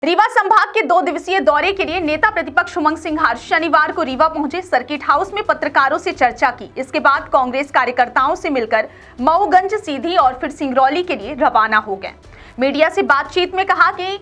रीवा संभाग के 2 दिवसीय दौरे के लिए नेता प्रतिपक्ष उमंग सिंघार शनिवार को रीवा पहुंचे। सर्किट हाउस में पत्रकारों से चर्चा की। इसके बाद कांग्रेस कार्यकर्ताओं से मिलकर मऊगंज, सीधी और फिर सिंगरौली के लिए रवाना हो गए। मीडिया से बातचीत में कहा कि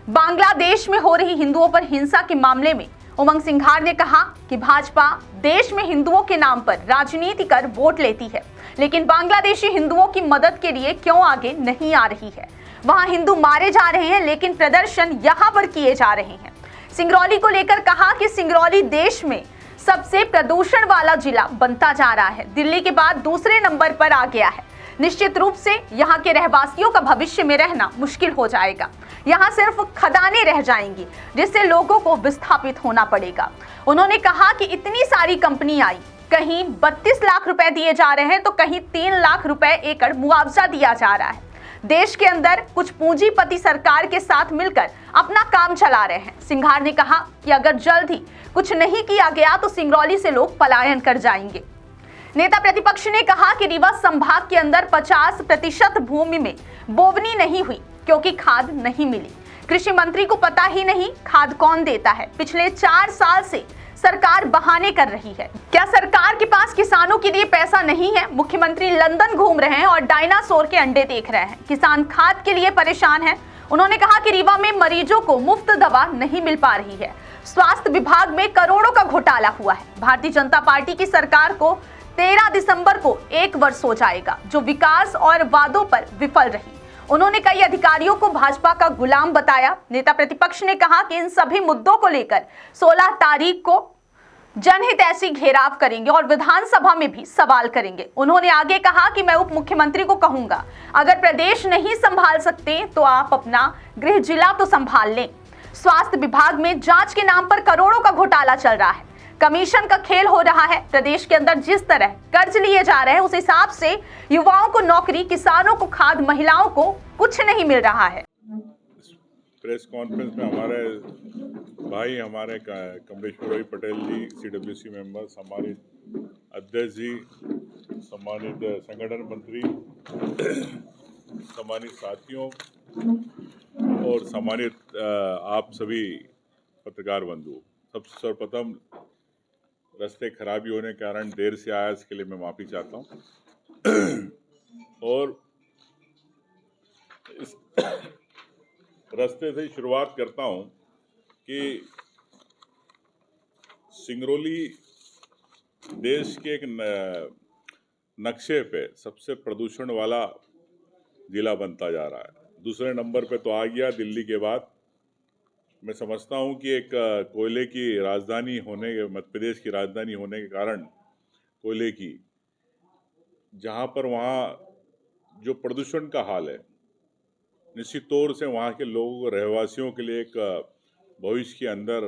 बांग्लादेश में हो रही हिंदुओं पर हिंसा के मामले में उमंग सिंघार ने कहा कि भाजपा देश में हिंदुओं के नाम पर राजनीति कर वोट लेती है, लेकिन बांग्लादेशी हिंदुओं की मदद के लिए क्यों आगे नहीं आ रही है। वहां हिंदू मारे जा रहे हैं, लेकिन प्रदर्शन यहां पर किए जा रहे हैं। सिंगरौली को लेकर कहा कि सिंगरौली देश में सबसे प्रदूषण वाला जिला बनता जा रहा है, दिल्ली के बाद दूसरे नंबर पर आ गया है। निश्चित रूप से यहां के रहवासियों का भविष्य में रहना मुश्किल हो जाएगा। यहां सिर्फ खदानें रह जाएंगी, जिससे लोगों को विस्थापित होना पड़ेगा। उन्होंने कहा कि इतनी सारी कंपनी आई, कहीं 32 लाख रुपए दिए जा रहे हैं तो कहीं 3 लाख रुपए एकड़ मुआवजा दिया जा रहा है। देश के अंदर कुछ पूंजीपति सरकार के साथ मिलकर अपना काम चला रहे हैं। सिंघार ने कहा कि अगर जल्द ही कुछ नहीं किया गया तो सिंगरौली से लोग पलायन कर जाएंगे। नेता प्रतिपक्ष ने कहा कि रीवा संभाग के अंदर 50% भूमि में बोवनी नहीं हुई क्योंकि खाद नहीं मिली। कृषि मंत्री को पता ही नहीं खाद कौन देता है। पिछले 4 साल से सरकार बहाने कर रही है। क्या सरकार के पास किसानों के लिए पैसा नहीं है? मुख्यमंत्री लंदन घूम रहे हैं और डायनासोर के अंडे देख रहे हैं। किसान खाद के लिए परेशान हैं। उन्होंने कहा कि रीवा में मरीजों को मुफ्त दवा नहीं मिल पा रही है। स्वास्थ्य विभाग में करोड़ों का घोटाला हुआ है। भारतीय जनता पार्टी की सरकार को 13 दिसंबर को 1 वर्ष हो जाएगा, जो विकास और वादों पर विफल रही। उन्होंने कई अधिकारियों को भाजपा का गुलाम बताया। नेता प्रतिपक्ष ने कहा कि इन सभी मुद्दों को लेकर 16 तारीख को जनहितैषी घेराव करेंगे और विधानसभा में भी सवाल करेंगे। उन्होंने आगे कहा कि मैं उप मुख्यमंत्री को कहूंगा, अगर प्रदेश नहीं संभाल सकते तो आप अपना गृह जिला तो संभाल लें। स्वास्थ्य विभाग में जांच के नाम पर करोड़ों का घोटाला चल रहा है। कमीशन का खेल हो रहा है। प्रदेश के अंदर जिस तरह कर्ज लिए जा रहे हैं, उस हिसाब से युवाओं को नौकरी, किसानों को खाद, महिलाओं को कुछ नहीं मिल रहा है। प्रेस कॉन्फ्रेंस में हमारे भाई, हमारे कमलेश्वर पटेल जी, CWC मेंबर, सम्मानित अध्यक्ष जी, सम्मानित संगठन मंत्री, सम्मानित साथियों और सम्मानित आप सभी पत्रकार बंधु, सबसे सर्वप्रथम रास्ते खराबी होने के कारण देर से आया, इसके लिए मैं माफ़ी चाहता हूँ। और इस रास्ते से शुरुआत करता हूँ कि सिंगरौली देश के एक नक्शे पे सबसे प्रदूषण वाला जिला बनता जा रहा है। दूसरे नंबर पे तो आ गया दिल्ली के बाद। मैं समझता हूँ कि एक कोयले की राजधानी होने, मध्य प्रदेश की राजधानी होने के कारण कोयले की, जहाँ पर वहाँ जो प्रदूषण का हाल है, निश्चित तौर से वहाँ के लोगों, रहवासियों के लिए एक भविष्य के अंदर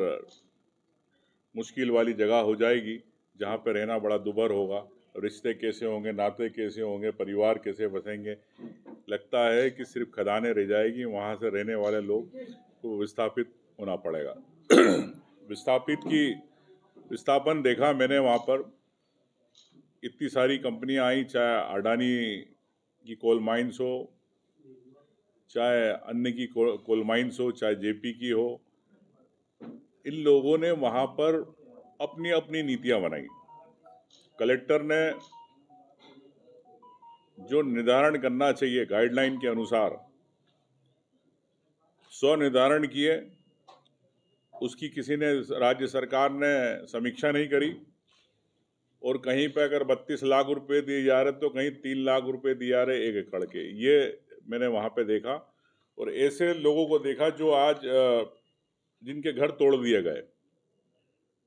मुश्किल वाली जगह हो जाएगी, जहाँ पर रहना बड़ा दुभर होगा। रिश्ते कैसे होंगे, नाते कैसे होंगे, परिवार कैसे बसेंगे। लगता है कि सिर्फ खदानें रह जाएगी, वहाँ से रहने वाले लोग को विस्थापित होना पड़ेगा। विस्थापन देखा मैंने वहाँ पर। इतनी सारी कंपनियाँ आई, चाहे अडानी की कोल माइंस हो, चाहे अन्य की कोल माइंस हो, चाहे जेपी की हो। इन लोगों ने वहाँ पर अपनी अपनी नीतियाँ बनाई। कलेक्टर ने जो निर्धारण करना चाहिए गाइडलाइन के अनुसार, निर्धारण किए, उसकी किसी ने, राज्य सरकार ने समीक्षा नहीं करी। और कहीं पे अगर 32 लाख रुपए दिए जा रहे तो कहीं 3 लाख रुपए दिए जा रहे 1 एकड़ के। ये मैंने वहाँ पे देखा। और ऐसे लोगों को देखा जो आज जिनके घर तोड़ दिए गए,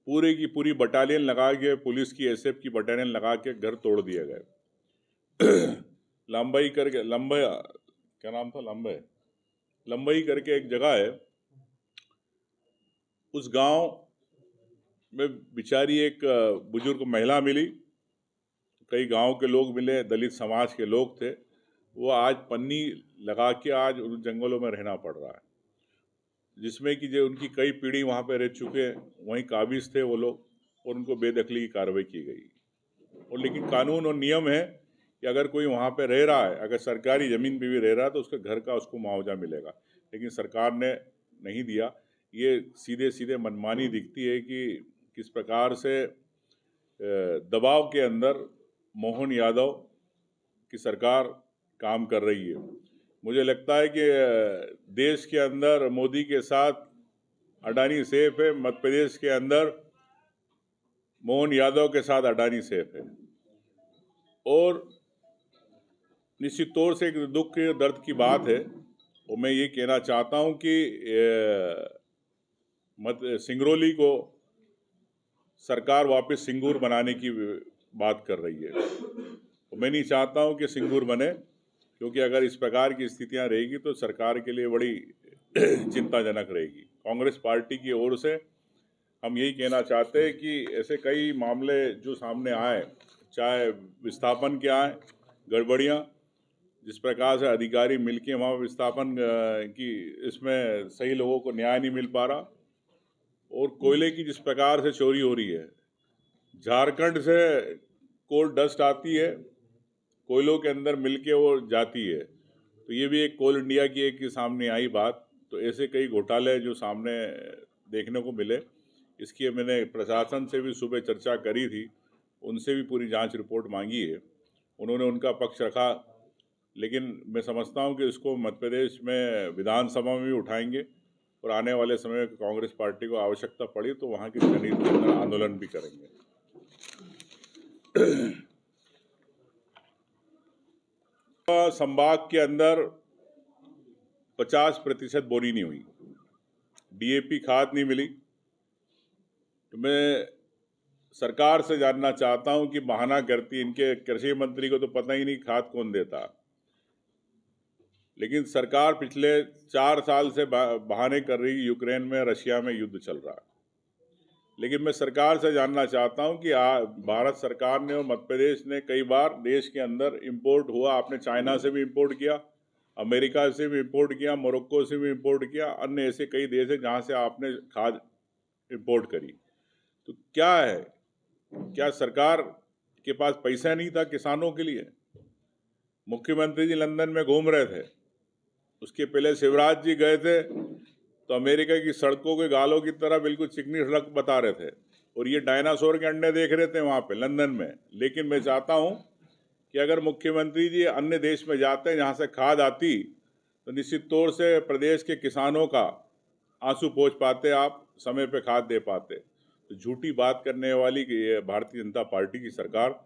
पूरी की पूरी बटालियन लगा के, पुलिस की, SF की बटालियन लगा के घर तोड़ दिए गए। लंबई करके, क्या नाम था, लंबई करके एक जगह है, उस गांव में बेचारी एक बुजुर्ग महिला मिली। कई गांव के लोग मिले, दलित समाज के लोग थे। वो आज पन्नी लगा के आज उन जंगलों में रहना पड़ रहा है, जिसमें कि जो उनकी कई पीढ़ी वहाँ पे रह चुके, वहीं काबिज थे वो लोग, और उनको बेदखली की कार्रवाई की गई। और लेकिन कानून और नियम है कि अगर कोई वहाँ पे रह रहा है, अगर सरकारी ज़मीन पे भी रह रहा है तो उसके घर का उसको मुआवजा मिलेगा। लेकिन सरकार ने नहीं दिया। ये सीधे सीधे मनमानी दिखती है कि किस प्रकार से दबाव के अंदर मोहन यादव की सरकार काम कर रही है। मुझे लगता है कि देश के अंदर मोदी के साथ अडानी सेफ है, मध्य प्रदेश के अंदर मोहन यादव के साथ अडानी सेफ है। और निश्चित तौर से एक दुख के दर्द की बात है, और मैं ये कहना चाहता हूँ कि सिंगरौली को सरकार वापस सिंगूर बनाने की बात कर रही है। मैं नहीं चाहता हूँ कि सिंगूर बने, क्योंकि अगर इस प्रकार की स्थितियाँ रहेगी तो सरकार के लिए बड़ी चिंताजनक रहेगी। कांग्रेस पार्टी की ओर से हम यही कहना चाहते हैं कि ऐसे कई मामले जो सामने आए, चाहे विस्थापन के आए गड़बड़ियाँ, जिस प्रकार से अधिकारी मिलके वहाँ विस्थापन की इसमें सही लोगों को न्याय नहीं मिल पा रहा, और कोयले की जिस प्रकार से चोरी हो रही है, झारखंड से कोल डस्ट आती है, कोयलों के अंदर मिलके वो जाती है, तो ये भी एक कोल इंडिया की एक सामने आई बात। तो ऐसे कई घोटाले जो सामने देखने को मिले, इसकी मैंने प्रशासन से भी सुबह चर्चा करी थी, उनसे भी पूरी जांच रिपोर्ट मांगी है, उन्होंने उनका पक्ष रखा, लेकिन मैं समझता हूं कि इसको मध्य प्रदेश में विधानसभा में भी उठाएंगे, और आने वाले समय में कांग्रेस पार्टी को आवश्यकता पड़ी तो वहाँ की जनहित के अंदर आंदोलन भी करेंगे। संभाग के अंदर 50% बोनी नहीं हुई, डीएपी खाद नहीं मिली। तो मैं सरकार से जानना चाहता हूं कि बहाना करती, इनके कृषि मंत्री को तो पता ही नहीं खाद कौन देता, लेकिन सरकार पिछले 4 साल से बहाने कर रही, यूक्रेन में रशिया में युद्ध चल रहा है। लेकिन मैं सरकार से जानना चाहता हूं कि भारत सरकार ने और मध्य प्रदेश ने कई बार देश के अंदर इंपोर्ट हुआ, आपने चाइना से भी इंपोर्ट किया, अमेरिका से भी इंपोर्ट किया, मोरक्को से भी इंपोर्ट किया, अन्य ऐसे कई देश हैं जहां से आपने खाद इंपोर्ट करी। तो क्या है, क्या सरकार के पास पैसा नहीं था किसानों के लिए? मुख्यमंत्री जी लंदन में घूम रहे थे, उसके पहले शिवराज जी गए थे तो अमेरिका की सड़कों के गालों की तरह बिल्कुल चिकनी सड़क बता रहे थे, और ये डायनासोर के अंडे देख रहे थे वहाँ पे लंदन में। लेकिन मैं चाहता हूँ कि अगर मुख्यमंत्री जी अन्य देश में जाते हैं जहाँ से खाद आती, तो निश्चित तौर से प्रदेश के किसानों का आंसू पोंछ पाते, आप समय पे खाद दे पाते। तो झूठी बात करने वाली भारतीय जनता पार्टी की सरकार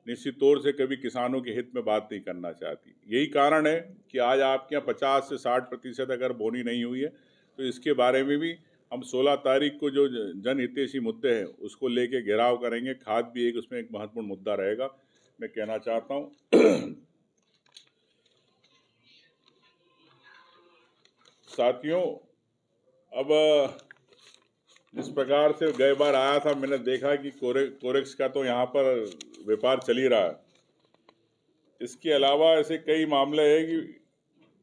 निश्चित तौर से कभी किसानों के हित में बात नहीं करना चाहती। यही कारण है कि आज आपके यहाँ 50 से 60% अगर बोनी नहीं हुई है, तो इसके बारे में भी हम 16 तारीख को जो जनहितैषी मुद्दे हैं उसको लेके घेराव करेंगे। खाद भी एक उसमें एक महत्वपूर्ण मुद्दा रहेगा, मैं कहना चाहता हूँ। साथियों, अब जिस प्रकार से गए बार आया था, मैंने देखा कि कोरेक्स का तो यहाँ पर व्यापार चल ही रहा है। इसके अलावा ऐसे कई मामले हैं कि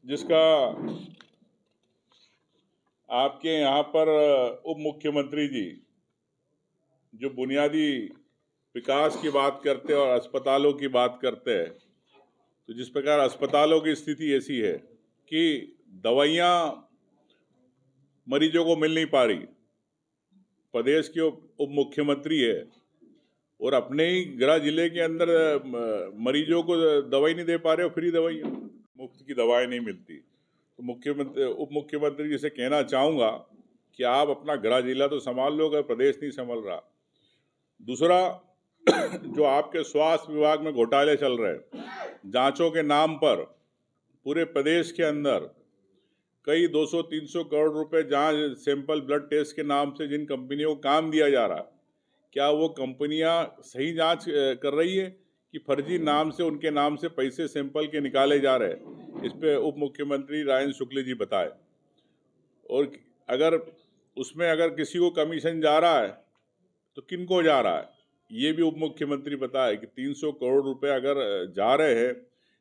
जिसका आपके यहाँ पर उप मुख्यमंत्री जी जो बुनियादी विकास की बात करते हैं और अस्पतालों की बात करते हैं, तो जिस प्रकार अस्पतालों की स्थिति ऐसी है कि दवाइयाँ मरीजों को मिल नहीं पा रही, प्रदेश के उप मुख्यमंत्री है और अपने ही गृह जिले के अंदर मरीजों को दवाई नहीं दे पा रहे हो, फ्री दवाइयाँ, मुफ्त की दवाएं नहीं मिलती। तो उप मुख्यमंत्री जी से कहना चाहूँगा कि आप अपना गृह जिला तो संभाल लो, अगर प्रदेश नहीं संभल रहा। दूसरा, जो आपके स्वास्थ्य विभाग में घोटाले चल रहे हैं, जांचों के नाम पर पूरे प्रदेश के अंदर कई 200-300 करोड़ रुपए जांच सैंपल ब्लड टेस्ट के नाम से जिन कंपनियों को काम दिया जा रहा है, क्या वो कंपनियां सही जांच कर रही है कि फर्जी नाम से उनके नाम से पैसे सैंपल के निकाले जा रहे हैं? इस पे उप मुख्यमंत्री राजेंद्र शुक्ल जी बताए। और अगर उसमें अगर किसी को कमीशन जा रहा है तो किनको जा रहा है, ये भी उप मुख्यमंत्री बताए कि 300 करोड़ रुपए अगर जा रहे हैं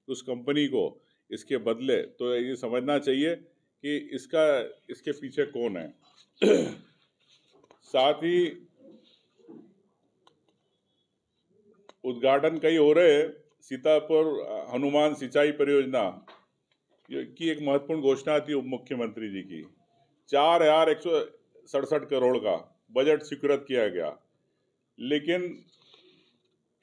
उस कंपनी को इसके बदले, तो ये समझना चाहिए कि इसके पीछे कौन है। साथ ही उद्घाटन कई हो रहे हैं, सीतापुर हनुमान सिंचाई परियोजना की एक महत्वपूर्ण घोषणा थी उप मुख्यमंत्री जी की, 4,167 करोड़ का बजट स्वीकृत किया गया, लेकिन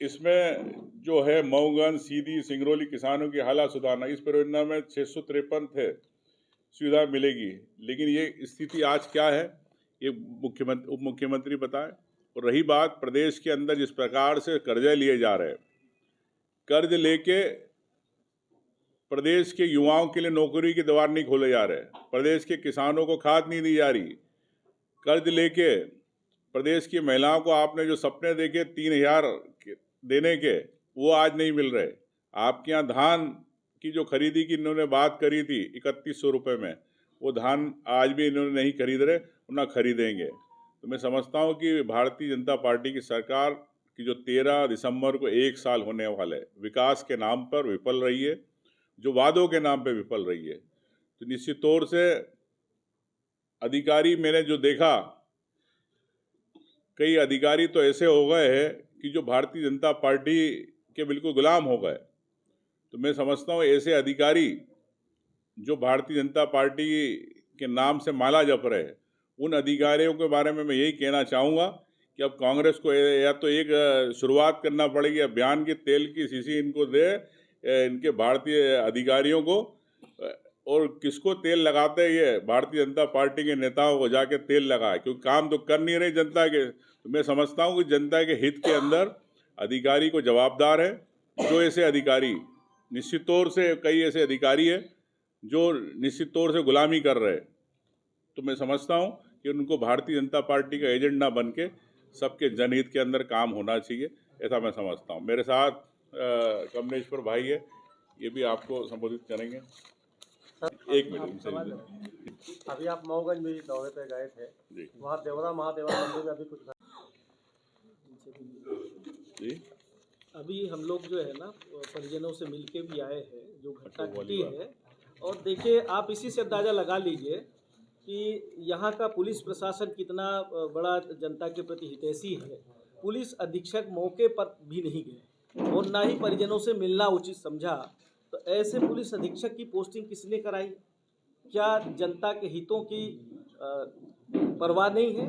इसमें जो है मऊगंज, सीधी, सिंगरौली किसानों की हालत सुधारना, इस परियोजना में 653 थे सुविधा मिलेगी, लेकिन ये स्थिति आज क्या है ये उप मुख्यमंत्री बताएं। और रही बात प्रदेश के अंदर जिस प्रकार से कर्जे लिए जा रहे हैं, कर्ज लेके प्रदेश के युवाओं के लिए नौकरी के द्वार नहीं खोले जा रहे, प्रदेश के किसानों को खाद नहीं दी जा रही, कर्ज लेके प्रदेश की महिलाओं को आपने जो सपने देखे 3,000 देने के, वो आज नहीं मिल रहे। आपके यहाँ धान की जो खरीदी की इन्होंने बात करी थी 3100 रुपये में, वो धान आज भी इन्होंने नहीं खरीद रहे, ना खरीदेंगे। तो मैं समझता हूँ कि भारतीय जनता पार्टी की सरकार की जो 13 दिसंबर को 1 साल होने वाले, विकास के नाम पर विफल रही है, जो वादों के नाम पे विफल रही है। तो निश्चित तौर से अधिकारी मैंने जो देखा, कई अधिकारी तो ऐसे हो गए हैं कि जो भारतीय जनता पार्टी के बिल्कुल गुलाम हो गए। तो मैं समझता हूँ ऐसे अधिकारी जो भारतीय जनता पार्टी के नाम से माला जप रहे हैं, उन अधिकारियों के बारे में मैं यही कहना चाहूँगा कि अब कांग्रेस को या तो एक शुरुआत करना पड़ेगी, अभियान की तेल की शीशी इनको दे, इनके भारतीय अधिकारियों को, और किसको तेल लगाते हैं ये भारतीय जनता पार्टी के नेताओं को जाके तेल लगाए, क्योंकि काम तो कर नहीं रहे जनता के। तो मैं समझता हूँ कि जनता के हित के अंदर अधिकारी को जवाबदार है। जो ऐसे अधिकारी निश्चित तौर से, कई ऐसे अधिकारी है जो निश्चित तौर से गुलामी कर रहे हैं, तो मैं समझता हूँ कि उनको भारतीय जनता पार्टी का एजेंट ना बन के सबके जनहित के अंदर काम होना चाहिए, ऐसा मैं समझता हूँ। मेरे साथ कमलेश्वर भाई है, ये भी आपको संबोधित करेंगे। एक मिनट। अभी आप मऊगंज में दौरे पे गए थे, वहाँ देवरा महादेवा मंदिर में अभी कुछ जी, अभी हम लोग जो है ना परिजनों से मिलके भी आए हैं, जो घटना घटी है। और देखिए, आप इसी से अंदाज़ा लगा लीजिए कि यहाँ का पुलिस प्रशासन कितना बड़ा जनता के प्रति हितैषी है। पुलिस अधीक्षक मौके पर भी नहीं गए और ना ही परिजनों से मिलना उचित समझा। तो ऐसे पुलिस अधीक्षक की पोस्टिंग किसने कराई? क्या जनता के हितों की परवाह नहीं है?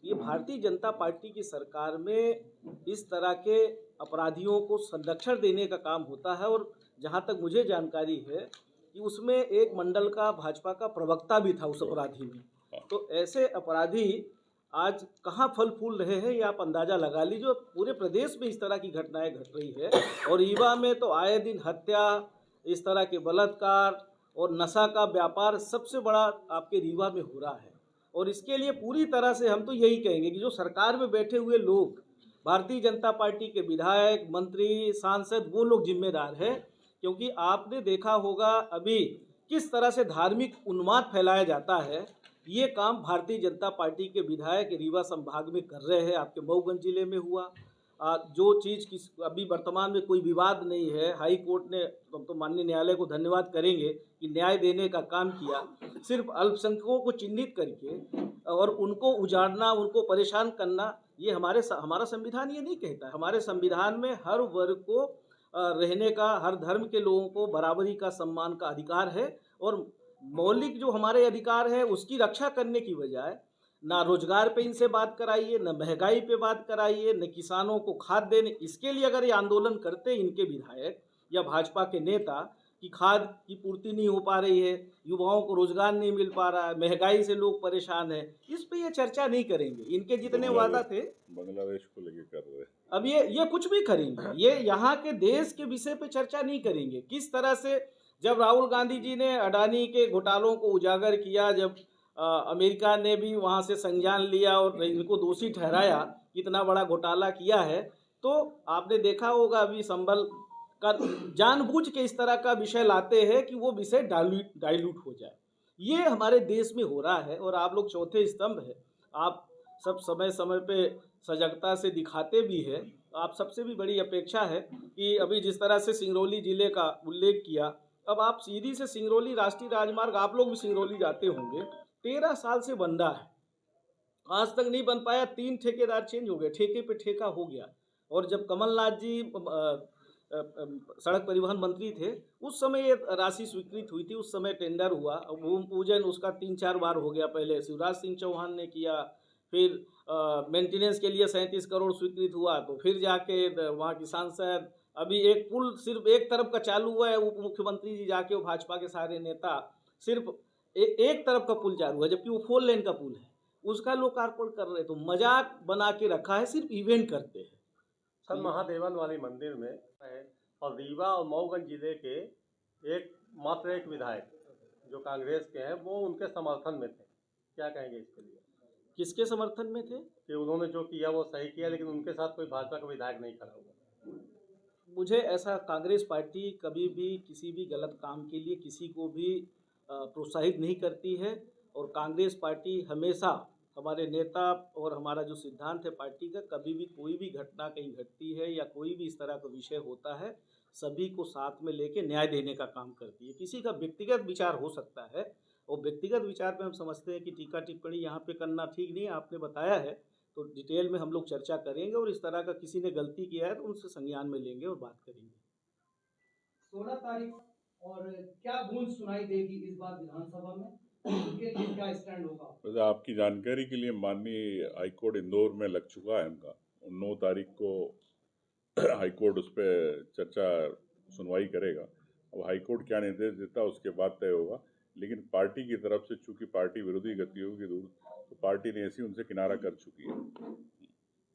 ये भारतीय जनता पार्टी की सरकार में इस तरह के अपराधियों को संरक्षण देने का काम होता है। और जहाँ तक मुझे जानकारी है कि उसमें एक मंडल का भाजपा का प्रवक्ता भी था उस अपराधी में। तो ऐसे अपराधी आज कहाँ फल फूल रहे हैं, ये आप अंदाज़ा लगा लीजिए। पूरे प्रदेश में इस तरह की घटनाएं घट रही है और रीवा में तो आए दिन हत्या, इस तरह के बलात्कार और नशा का व्यापार सबसे बड़ा आपके रीवा में हो रहा है। और इसके लिए पूरी तरह से हम तो यही कहेंगे कि जो सरकार में बैठे हुए लोग, भारतीय जनता पार्टी के विधायक, मंत्री, सांसद, वो लोग जिम्मेदार हैं। क्योंकि आपने देखा होगा अभी किस तरह से धार्मिक उन्माद फैलाया जाता है, ये काम भारतीय जनता पार्टी के विधायक रीवा संभाग में कर रहे हैं। आपके मऊगंज जिले में हुआ जो चीज़ की अभी वर्तमान में कोई विवाद नहीं है, हाई कोर्ट ने, तो माननीय न्यायालय को धन्यवाद करेंगे कि न्याय देने का काम किया। सिर्फ अल्पसंख्यकों को चिन्हित करके और उनको उजाड़ना, उनको परेशान करना, ये हमारा संविधान ये नहीं कहता है। हमारे संविधान में हर वर्ग को रहने का, हर धर्म के लोगों को बराबरी का, सम्मान का अधिकार है। और मौलिक जो हमारे अधिकार है उसकी रक्षा करने की बजाय ना रोजगार पे इनसे बात कराइए, न महंगाई पे बात कराइए, न किसानों को खाद देने। इसके लिए अगर ये आंदोलन करते इनके विधायक या भाजपा के नेता कि खाद की पूर्ति नहीं हो पा रही है, युवाओं को रोजगार नहीं मिल पा रहा है, महंगाई से लोग परेशान है, इस पे ये चर्चा नहीं करेंगे। इनके जितने वादा थे बांग्लादेश को लेके कर रहे हैं, अब ये कुछ भी करेंगे, ये यहाँ के देश के विषय पे चर्चा नहीं करेंगे। किस तरह से जब राहुल गांधी जी ने अडानी के घोटालों को उजागर किया, जब अमेरिका ने भी वहाँ से संज्ञान लिया और इनको दोषी ठहराया, कितना बड़ा घोटाला किया है, तो आपने देखा होगा अभी संभल का जानबूझ के इस तरह का विषय लाते हैं कि वो विषय डाइल्यूट हो जाए। ये हमारे देश में हो रहा है। और आप लोग चौथे स्तंभ है, आप सब समय समय पे सजगता से दिखाते भी है। आप सबसे भी बड़ी अपेक्षा है कि अभी जिस तरह से सिंगरौली जिले का उल्लेख किया, अब आप सीधी से सिंगरौली राष्ट्रीय राजमार्ग, आप लोग भी सिंगरौली जाते होंगे, 13 साल से बन रहा है, आज तक नहीं बन पाया। 3 ठेकेदार चेंज हो गए, ठेके पे ठेका हो गया। और जब कमलनाथ जी सड़क परिवहन मंत्री थे, उस समय ये राशि स्वीकृत हुई थी। उस समय टेंडर हुआ, भूमि पूजन उसका 3-4 बार हो गया। पहले शिवराज सिंह चौहान ने किया, फिर मेंटेनेंस के लिए 37 करोड़ स्वीकृत हुआ, तो फिर जाके वहाँ की सांसद, अभी एक पुल सिर्फ एक तरफ का चालू हुआ है। उप मुख्यमंत्री जी जाके, वो भाजपा के सारे नेता, सिर्फ एक तरफ का पुल चालू है, जबकि वो 4 लेन का पुल है, उसका लोकार्पण कर रहे। तो मजाक बना के रखा है, सिर्फ इवेंट करते हैं। सर, महादेवन वाली मंदिर में है और रीवा और मऊगंज जिले के मात्र एक विधायक जो कांग्रेस के हैं वो उनके समर्थन में थे। क्या कहेंगे इसके लिए? किसके समर्थन में थे? कि उन्होंने जो किया वो सही किया, लेकिन उनके साथ कोई भाजपा का विधायक नहीं खड़ा हुआ। मुझे ऐसा, कांग्रेस पार्टी कभी भी किसी भी गलत काम के लिए किसी को भी प्रोत्साहित नहीं करती है। और कांग्रेस पार्टी हमेशा, हमारे नेता और हमारा जो सिद्धांत है पार्टी का, कभी भी कोई भी घटना कहीं घटती है या कोई भी इस तरह का विषय होता है, सभी को साथ में लेके न्याय देने का काम करती है। किसी का व्यक्तिगत विचार हो सकता है, और व्यक्तिगत विचार पे हम समझते हैं कि टीका टिप्पणी यहाँ पे करना ठीक नहीं है। आपने बताया है तो डिटेल में हम लोग चर्चा करेंगे, और इस तरह का किसी ने गलती किया है तो उनसे संज्ञान में लेंगे और बात करेंगे। 16 तारीख और क्या गूंज सुनाई देगी इस बार विधानसभा में, उनके लिए क्या स्टैंड होगा? वैसे आपकी जानकारी के लिए माननीय हाईकोर्ट इंदौर में लग चुका है उनका। 9 तारीख को हाईकोर्ट उस पर चर्चा सुनवाई करेगा। अब हाईकोर्ट क्या निर्देश देता है उसके बाद तय होगा, लेकिन पार्टी की तरफ से चूंकि पार्टी विरोधी गतिविधियों की दूर, तो पार्टी ने ऐसी उनसे किनारा कर चुकी है।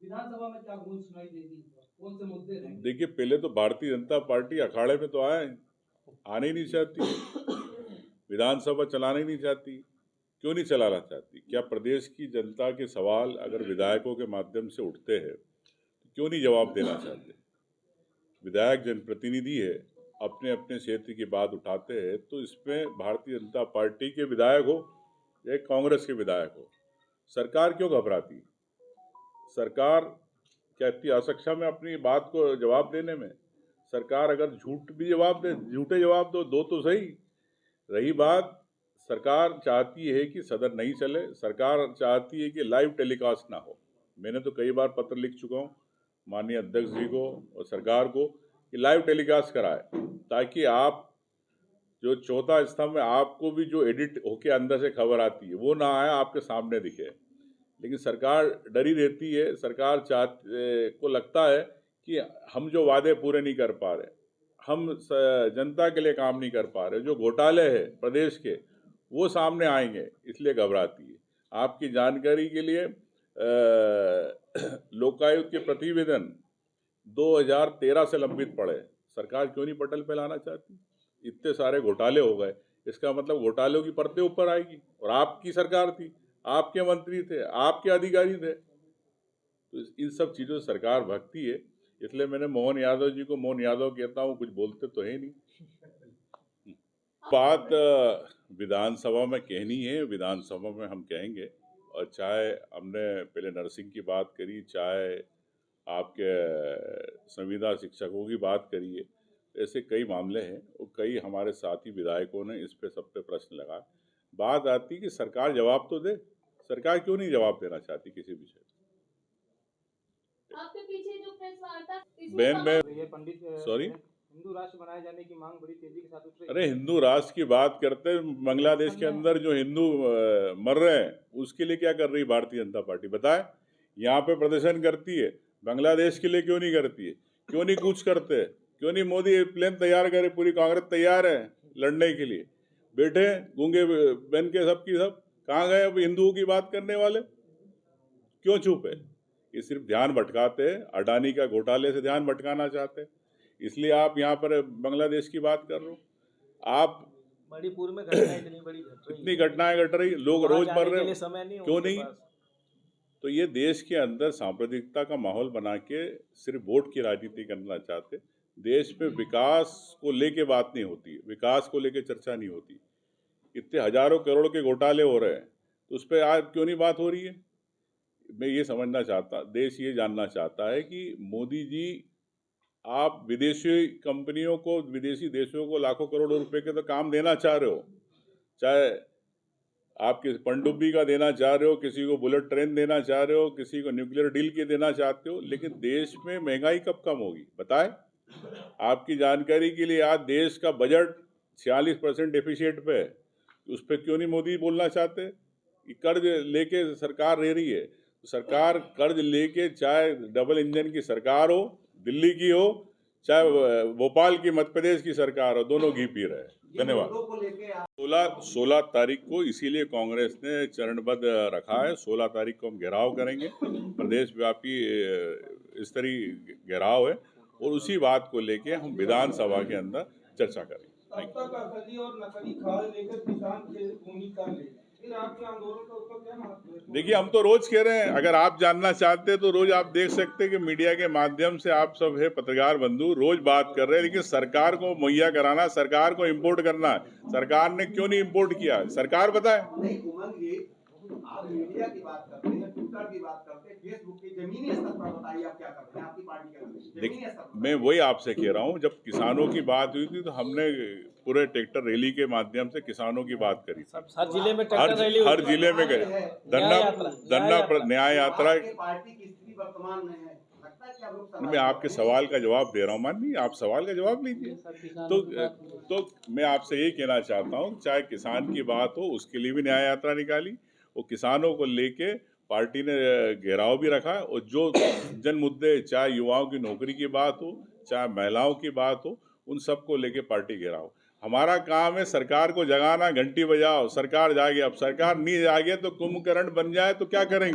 विधानसभा में क्या गूंज सुनाई देगी, कौन से मुद्दे रहेंगे? देखिए, पहले तो भारतीय जनता पार्टी अखाड़े में तो आने ही नहीं चाहती, विधानसभा चलाना ही नहीं चाहती। क्यों नहीं चलाना चाहती? क्या प्रदेश की जनता के सवाल अगर विधायकों के माध्यम से उठते हैं तो क्यों नहीं जवाब देना चाहते? विधायक जनप्रतिनिधि है, अपने अपने क्षेत्र की बात उठाते हैं, तो इसमें भारतीय जनता पार्टी के विधायक हो या कांग्रेस के विधायक हो, सरकार क्यों घबराती? सरकार क्या इतनी असक्षम है अपनी बात को जवाब देने में? सरकार अगर झूठ भी जवाब दे, झूठे जवाब दो तो सही। रही बात, सरकार चाहती है कि सदन नहीं चले, सरकार चाहती है कि लाइव टेलीकास्ट ना हो। मैंने तो कई बार पत्र लिख चुका हूँ माननीय अध्यक्ष जी को और सरकार को कि लाइव टेलीकास्ट कराए, ताकि आप जो चौथा स्तंभ है, आपको भी जो एडिट होके अंदर से खबर आती है वो ना आए, आपके सामने दिखे। लेकिन सरकार डरी रहती है। सरकार को लगता है कि हम जो वादे पूरे नहीं कर पा रहे, हम जनता के लिए काम नहीं कर पा रहे, जो घोटाले हैं प्रदेश के वो सामने आएंगे, इसलिए घबराती है। आपकी जानकारी के लिए लोकायुक्त के प्रतिवेदन 2013 से लंबित पड़े, सरकार क्यों नहीं पटल पे लाना चाहती? इतने सारे घोटाले हो गए, इसका मतलब घोटालों की परतें ऊपर आएगी। और आपकी सरकार थी, आपके मंत्री थे, आपके अधिकारी थे, तो इन सब चीज़ों से सरकार भगती है। इसलिए मैंने मोहन यादव जी को मोहन यादव कहता हूँ, कुछ बोलते तो है नहीं। बात विधानसभा में कहनी है, विधानसभा में हम कहेंगे। और चाहे हमने पहले नर्सिंग की बात करी, चाहे आपके संविदा शिक्षकों की बात करी है, ऐसे कई मामले हैं और कई हमारे साथी विधायकों ने इस पे सब पे प्रश्न लगाए। बात आती कि सरकार जवाब तो दे, सरकार क्यों नहीं जवाब देना चाहती किसी विषय पे? आपके पीछे जो प्रेस वार्ता मैं पंडित सॉरी हिंदू राष्ट्र बनाए जाने की मांग बड़ी तेजी के साथ उठ रही है। अरे, हिंदू राष्ट्र की बात करते हैं, बांग्लादेश के अंदर जो हिंदू मर रहे हैं उसके लिए क्या कर रही भारतीय जनता पार्टी बताए? यहाँ पे प्रदर्शन करती है, बांग्लादेश के लिए क्यों नहीं करती है? क्यों नहीं कूच करते? क्यों नहीं मोदी प्लेन तैयार करे? पूरी कांग्रेस तैयार है लड़ने के लिए, बैठे गूंगे बन के सबकी सब। कहाँ गए अब हिंदुओं की बात करने वाले? क्यों चुप है? ये सिर्फ ध्यान भटकाते हैं, अडानी का घोटाले से ध्यान भटकाना चाहते हैं, इसलिए आप यहाँ पर बांग्लादेश की बात कर रहे हो। आप मणिपुर में घटनाएं इतनी बड़ी घट रही, इतनी घटनाएं घट रही, लोग रोज मर रहे हैं, समय नहीं, क्यों नहीं? तो ये देश के अंदर सांप्रदायिकता का माहौल बना के सिर्फ वोट की राजनीति करना चाहते। देश में विकास को लेके बात नहीं होती, विकास को लेके चर्चा नहीं होती। इतने हजारों करोड़ के घोटाले हो रहे हैं, तो उस पर आज क्यों नहीं बात हो रही है? मैं ये समझना चाहता, देश ये जानना चाहता है कि मोदी जी, आप विदेशी कंपनियों को, विदेशी देशों को लाखों करोड़ों रुपए के तो काम देना चाह रहे हो, चाहे आप किसी पनडुब्बी का देना चाह रहे हो, किसी को बुलेट ट्रेन देना चाह रहे हो, किसी को न्यूक्लियर डील के देना चाहते हो, लेकिन देश में महंगाई कब कम होगी बताए? आपकी जानकारी के लिए आज देश का बजट 46% डेफिसिट पे है, उस पर क्यों नहीं मोदी बोलना चाहते कि कर्ज लेके सरकार ले रही है। तो सरकार कर्ज लेके, चाहे डबल इंजन की सरकार हो, दिल्ली की हो, चाहे भोपाल की, मध्य प्रदेश की सरकार हो, दोनों घी पी रहे हैं। धन्यवाद। मुद्दों को लेके आप 16 तारीख को इसीलिए कांग्रेस ने चरणबद्ध रखा है। 16 तारीख को हम घेराव करेंगे, प्रदेश व्यापी स्तरीय घेराव है, और उसी बात को लेके हम विधानसभा के अंदर चर्चा करेंगे। तब तक असली और नकली खाद लेकर किसान भूमि कर ले, फिर आपके आंदोलन का उसका क्या महत्व है? देखिए, हम तो रोज कह रहे हैं, अगर आप जानना चाहते हैं तो रोज आप देख सकते हैं कि मीडिया के माध्यम से आप सब है पत्रकार बंधु रोज बात कर रहे हैं, लेकिन सरकार को मुहैया कराना, सरकार को इंपोर्ट करना है। सरकार ने क्यों नहीं इंपोर्ट किया, सरकार बताए। नहीं उमंग जी, आप मीडिया की बात करते हैं, ट्विटर की बात करते हैं, फेसबुक की जमीनी स्तर पर बताइए आप क्या करते हैं आपकी पार्टी के अंदर जमीनी स्तर पर। मैं वही आपसे कह रहा हूँ, जब किसानों की बात हुई थी तो हमने पूरे ट्रैक्टर रैली के माध्यम से किसानों की बात करी थी। हर जिले में ट्रैक्टर रैली हर जिले में गए, न्याय यात्रा। आपकी पार्टी की स्थिति वर्तमान में है, लगता है कि आप लोग मैं आपके सवाल का जवाब दे रहा हूँ, माननीय, आप सवाल का जवाब लीजिए। तो मैं आपसे यही कहना चाहता हूँ, चाहे किसान की बात हो, उसके लिए भी न्याय यात्रा निकाली, वो किसानों को लेके पार्टी ने घेराव भी रखा, और जो जन मुद्दे, चाहे युवाओं की नौकरी की बात हो, चाहे महिलाओं की बात हो, उन सबको लेके पार्टी घेराव। हमारा काम है सरकार को जगाना, घंटी बजाओ, सरकार जागे। अब सरकार नहीं जागे तो कुंभकर्ण बन जाए तो क्या करेंगे।